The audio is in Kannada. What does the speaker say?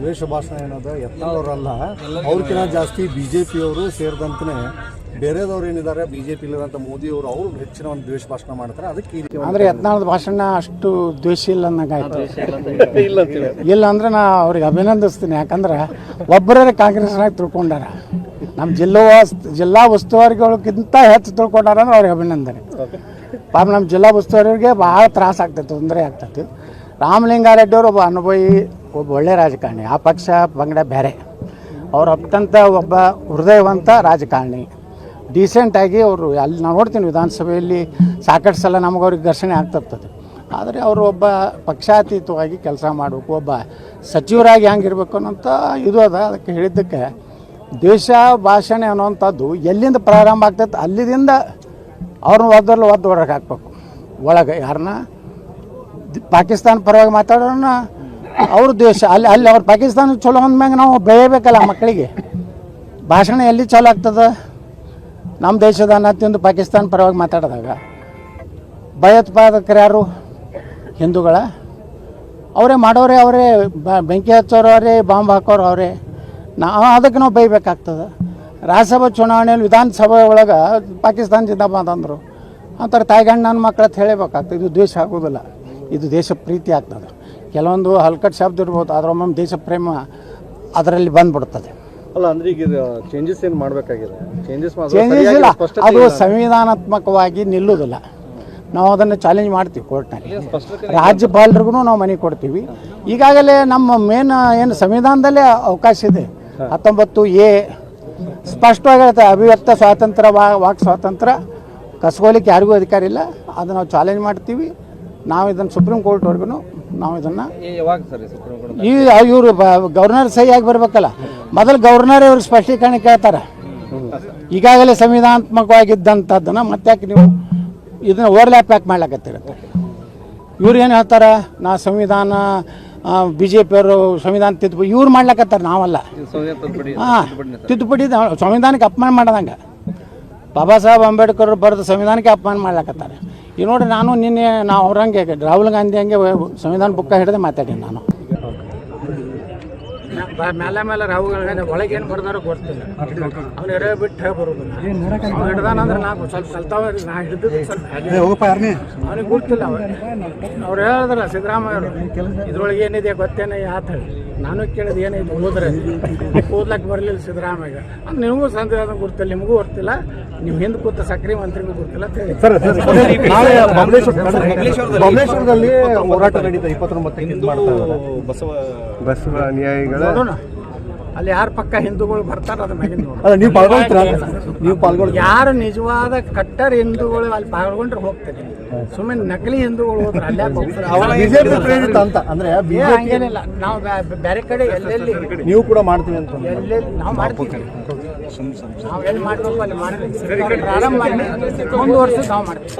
ದ್ವೇಷ ಭಾಷಣ ಏನದ ಯತ್ನಾಳವರಲ್ಲ, ಅವ್ರಕ್ಕಿಂತ ಜಾಸ್ತಿ BJP-ಯವರು ಸೇರಿದಂತೆ ಬೇರೆದವ್ರು ಏನಿದ್ದಾರೆ BJP-ಲಿರುವಂಥ ಮೋದಿಯವರು ಅವರು ಹೆಚ್ಚಿನ ಒಂದು ದ್ವೇಷ ಭಾಷಣ ಮಾಡ್ತಾರೆ. ಅದಕ್ಕೆ ಅಂದರೆ ಯತ್ನಾಳದ ಭಾಷಣ ಅಷ್ಟು ದ್ವೇಷ ಇಲ್ಲ ಅನ್ನಂಗಾಯ್ತು. ಇಲ್ಲ ಅಂದರೆ ನಾ ಅವ್ರಿಗೆ ಅಭಿನಂದಿಸ್ತೀನಿ. ಯಾಕಂದ್ರೆ ಒಬ್ಬರೇ ಕಾಂಗ್ರೆಸ್ನಾಗ ತಿಳ್ಕೊಂಡಾರ. ನಮ್ಮ ಜಿಲ್ಲಾ ಉಸ್ತುವಾರಿಗಳಿಗಿಂತ ಹೆಚ್ಚು ತಿಳ್ಕೊಂಡಾರ ಅಂದ್ರೆ ಅವ್ರಿಗೆ ಅಭಿನಂದನೆ. ಪಾಪ ನಮ್ಮ ಜಿಲ್ಲಾ ಉಸ್ತುವಾರಿಗೆ ಭಾಳ ತ್ರಾಸ ಆಗ್ತೈತೆ, ತೊಂದರೆ ಆಗ್ತೈತಿ. ರಾಮಲಿಂಗಾರೆಡ್ಡಿಯವರು ಒಬ್ಬ ಅನುಭವಿ, ಒಬ್ಬ ಒಳ್ಳೆ ರಾಜಕಾರಣಿ. ಆ ಪಕ್ಷ ಪಂಗಡ ಬೇರೆ, ಅವ್ರು ಅತ್ಯಂತ ಒಬ್ಬ ಹೃದಯವಂತ ರಾಜಕಾರಣಿ. ಡೀಸೆಂಟಾಗಿ ಅವರು ಅಲ್ಲಿ ನಾವು ನೋಡ್ತೀನಿ ವಿಧಾನಸಭೆಯಲ್ಲಿ ಸಾಕಷ್ಟು ಸಲ ನಮಗವ್ರಿಗೆ ಘರ್ಷಣೆ ಆಗ್ತಿರ್ತದೆ. ಆದರೆ ಅವರು ಒಬ್ಬ ಪಕ್ಷಾತೀತವಾಗಿ ಕೆಲಸ ಮಾಡಬೇಕು, ಒಬ್ಬ ಸಚಿವರಾಗಿ ಹೆಂಗಿರ್ಬೇಕು ಅನ್ನೋಂಥ ಇದು ಅದ. ಅದಕ್ಕೆ ಹೇಳಿದ್ದಕ್ಕೆ ದೇಶ ಭಾಷಣ ಅನ್ನೋವಂಥದ್ದು ಎಲ್ಲಿಂದ ಪ್ರಾರಂಭ ಆಗ್ತೈತೆ ಅಲ್ಲಿಂದ ಅವ್ರನ್ನ ಒದ್ದು ಹೊರಗೆ ಹಾಕ್ಬೇಕು. ಒಳಗೆ ಯಾರನ್ನ ಪಾಕಿಸ್ತಾನ ಪರವಾಗಿ ಮಾತಾಡೋಣ ಅವ್ರ ದೇಶ ಅಲ್ಲಿ ಅವ್ರು ಪಾಕಿಸ್ತಾನ ಚಲೋ ಅಂದ್ಮ್ಯಾಗ ನಾವು ಬೆಳೆಯಬೇಕಲ್ಲ ಮಕ್ಕಳಿಗೆ. ಭಾಷಣ ಎಲ್ಲಿ ಚಲೋ ಆಗ್ತದೆ? ನಮ್ಮ ದೇಶದ ಅನ್ನ ತಿಂದು ಪಾಕಿಸ್ತಾನ ಪರವಾಗಿ ಮಾತಾಡಿದಾಗ ಭಯೋತ್ಪಾದಕರು ಯಾರು? ಹಿಂದೂಗಳ ಅವರೇ ಮಾಡೋರೆ, ಅವರೇ ಬೆಂಕಿ ಹಚ್ಚೋರು ಅವರೇ, ಬಾಂಬ್ ಹಾಕೋರು ಅವರೇ. ಅದಕ್ಕೆ ನಾವು ಬೈಬೇಕಾಗ್ತದೆ. ರಾಜ್ಯಸಭಾ ಚುನಾವಣೆಯಲ್ಲಿ ವಿಧಾನಸಭೆ ಒಳಗೆ ಪಾಕಿಸ್ತಾನ ಜಿಂದಾಬಾದ್ ಅಂದರು ಅಂತಾರೆ. ತಾಯಿಗಂಡು ನನ್ನ ಮಕ್ಕಳ ಅಂತ ಹೇಳಬೇಕಾಗ್ತದೆ. ಇದು ದೇಶ ಆಗೋದಿಲ್ಲ, ಇದು ದೇಶ ಪ್ರೀತಿ ಆಗ್ತದೆ. ಕೆಲವೊಂದು ಹಲ್ಕಟ್ಟು ಶಬ್ದ ಇರ್ಬೋದು, ಅದರ ಒಮ್ಮೊಮ್ಮೆ ದೇಶ ಪ್ರೇಮ ಅದರಲ್ಲಿ ಬಂದ್ಬಿಡ್ತದೆ. ಅಲ್ಲ ಅಂದ್ರೆ ಈಗ ಚೇಂಜಸ್ ಏನು ಮಾಡಬೇಕಾಗಿದೆ? ಚೇಂಜಸ್ ಇಲ್ಲ, ಅದು ಸಂವಿಧಾನಾತ್ಮಕವಾಗಿ ನಿಲ್ಲುವುದಿಲ್ಲ. ನಾವು ಅದನ್ನು ಚಾಲೆಂಜ್ ಮಾಡ್ತೀವಿ ಕೋರ್ಟ್ನಲ್ಲಿ. ರಾಜ್ಯಪಾಲರಿಗೂ ನಾವು ಮನೆ ಕೊಡ್ತೀವಿ. ಈಗಾಗಲೇ ನಮ್ಮ ಮೇನ್ ಏನು ಸಂವಿಧಾನದಲ್ಲೇ ಅವಕಾಶ ಇದೆ. 19A ಸ್ಪಷ್ಟವಾಗಿ ಹೇಳ್ತಾರೆ, ಅಭಿವ್ಯಕ್ತ ಸ್ವಾತಂತ್ರ್ಯ, ವಾಕ್ ಸ್ವಾತಂತ್ರ್ಯ ಕಸ್ಕೋಲಿಕ್ಕೆ ಯಾರಿಗೂ ಅಧಿಕಾರ ಇಲ್ಲ. ಅದು ನಾವು ಚಾಲೆಂಜ್ ಮಾಡ್ತೀವಿ. ನಾವು ಇದನ್ನು ಸುಪ್ರೀಂ ಕೋರ್ಟ್ವರೆಗೂ ನಾವು ಇದನ್ನು ಇವರು ಗವರ್ನರ್ ಸಹಿಯಾಗಿ ಬರಬೇಕಲ್ಲ. ಮೊದಲು ಗವರ್ನರ್ ಇವ್ರಿಗೆ ಸ್ಪಷ್ಟೀಕರಣ ಕೇಳ್ತಾರೆ. ಈಗಾಗಲೇ ಸಂವಿಧಾನಾತ್ಮಕವಾಗಿದ್ದಂಥದ್ದನ್ನು ಮತ್ತೆ ಯಾಕೆ ನೀವು ಇದನ್ನು ಓವರ್ಲ್ಯಾಪ್ ಯಾಕೆ ಮಾಡ್ಲಾಕತ್ತಿರುತ್ತೆ? ಇವ್ರು ಏನು ಹೇಳ್ತಾರೆ, ನಾ ಸಂವಿಧಾನ BJP-ಯವರು ಸಂವಿಧಾನ ತಿದ್ದುಪಡಿ ಇವ್ರು ಮಾಡ್ಲಾಕತ್ತಾರೆ, ನಾವಲ್ಲ. ತಿದ್ದುಪಡಿ ಸಂವಿಧಾನಕ್ಕೆ ಅಪಮಾನ ಮಾಡೋದಂಗೆ. ಬಾಬಾ ಸಾಹೇಬ್ ಅಂಬೇಡ್ಕರ್ ಬರೆದ ಸಂವಿಧಾನಕ್ಕೆ ಅಪಮಾನ ಮಾಡ್ಲಾಕತ್ತಾರೆ. ಈಗ ನೋಡಿ, ನಾನು ನಿನ್ನೆ ಅವ್ರಂಗೆ ರಾಹುಲ್ ಗಾಂಧಿ ಹಂಗೆ ಸಂವಿಧಾನ ಬುಕ್ಕ ಹಿಡಿದು ಮಾತಾಡೀನಿ ನಾನು. ಮೇಲೆ ರಾಹುಲ್ ಗಾಂಧಿ ಒಳಗೇನು ಬರ್ದಾರೋ ಗೊತ್ತಿಲ್ಲ. ಅವ್ನು ಎರೆ ಬಿಟ್ಟು ಬರೋದಿಲ್ಲ. ಅವ್ನು ಹಿಡ್ದಾನಂದ್ರೆ ನಾವು ಸ್ವಲ್ಪ ಕಲ್ತಾವ, ನಾ ಹಿಡಿದು ಸ್ವಲ್ಪ ಅವ್ನಿಗೆ ಗೊತ್ತಿಲ್ಲ. ಅವ್ರು ಹೇಳಿದ್ರಲ್ಲ ಸಿದ್ದರಾಮಯ್ಯವರು, ಇದ್ರೊಳಗೆ ಏನಿದೆ ಗೊತ್ತೇನೆ ಆತ ಹೇಳಿ. ನಾನು ಕೇಳಿದ ಏನೈತೆ ಓದ್ರೆ ಓದ್ಲಕ್ಕೆ ಬರಲಿಲ್ಲ ಸಿದ್ದರಾಮಯ್ಯ. ನಿಮಗೂ ಸಂವಿಧಾನ ಗೊತ್ತಿಲ್ಲ, ನಿಮಗೂ ಗೊತ್ತಿಲ್ಲ, ನೀವು ಹಿಂದೆ ಕೂತ ಸಕ್ರೆ ಮಂತ್ರಿಗೂ ಗೊತ್ತಿಲ್ಲ ಅಂತ ಹೇಳಿ. ಬಬಲೇಶ್ವರದಲ್ಲಿ ಹೋರಾಟ ನಡೀತಾ 29 ಬಸವ ಅನುಯಾಯಿಗಳ ಅಲ್ಲಿ ಯಾರ ಪಕ್ಕ ಹಿಂದೂಗಳು ಬರ್ತಾರ ಅದ್ರ ಮ್ಯಾಗಿನ ನೀವು ಪಾಲ್ಗೊಳ್ಳಿ. ಯಾರು ನಿಜವಾದ ಕಟ್ಟರ್ ಹಿಂದೂಗಳು ಅಲ್ಲಿ ಪಾಲ್ಗೊಂಡ್ರೆ ಹೋಗ್ತಾರೆ. ಸುಮ್ಮನೆ ನಕಲಿ ಹಿಂದೂಗಳು ಹೋದ್ರೆ ಅಲ್ಲೇ ಅಂತ ಅಂದ್ರೆ ಹಂಗೇನಿಲ್ಲ. ನಾವು ಬೇರೆ ಕಡೆ ಎಲ್ಲೆಲ್ಲಿ ನೀವು ಕೂಡ ಮಾಡ್ತೀವಿ ಅಂತ ಎಲ್ಲೆಲ್ಲಿ ನಾವು ಮಾಡ್ತೀವಿ. ನಾವು ಎಲ್ಲಿ ಮಾಡಬೇಕು ಅಲ್ಲಿ ಮಾಡ್ತೀವಿ. ಪ್ರಾರಂಭ ಮಾಡಿ ಮುಂದುವರ್ಸಿ ನಾವು ಮಾಡ್ತೀವಿ.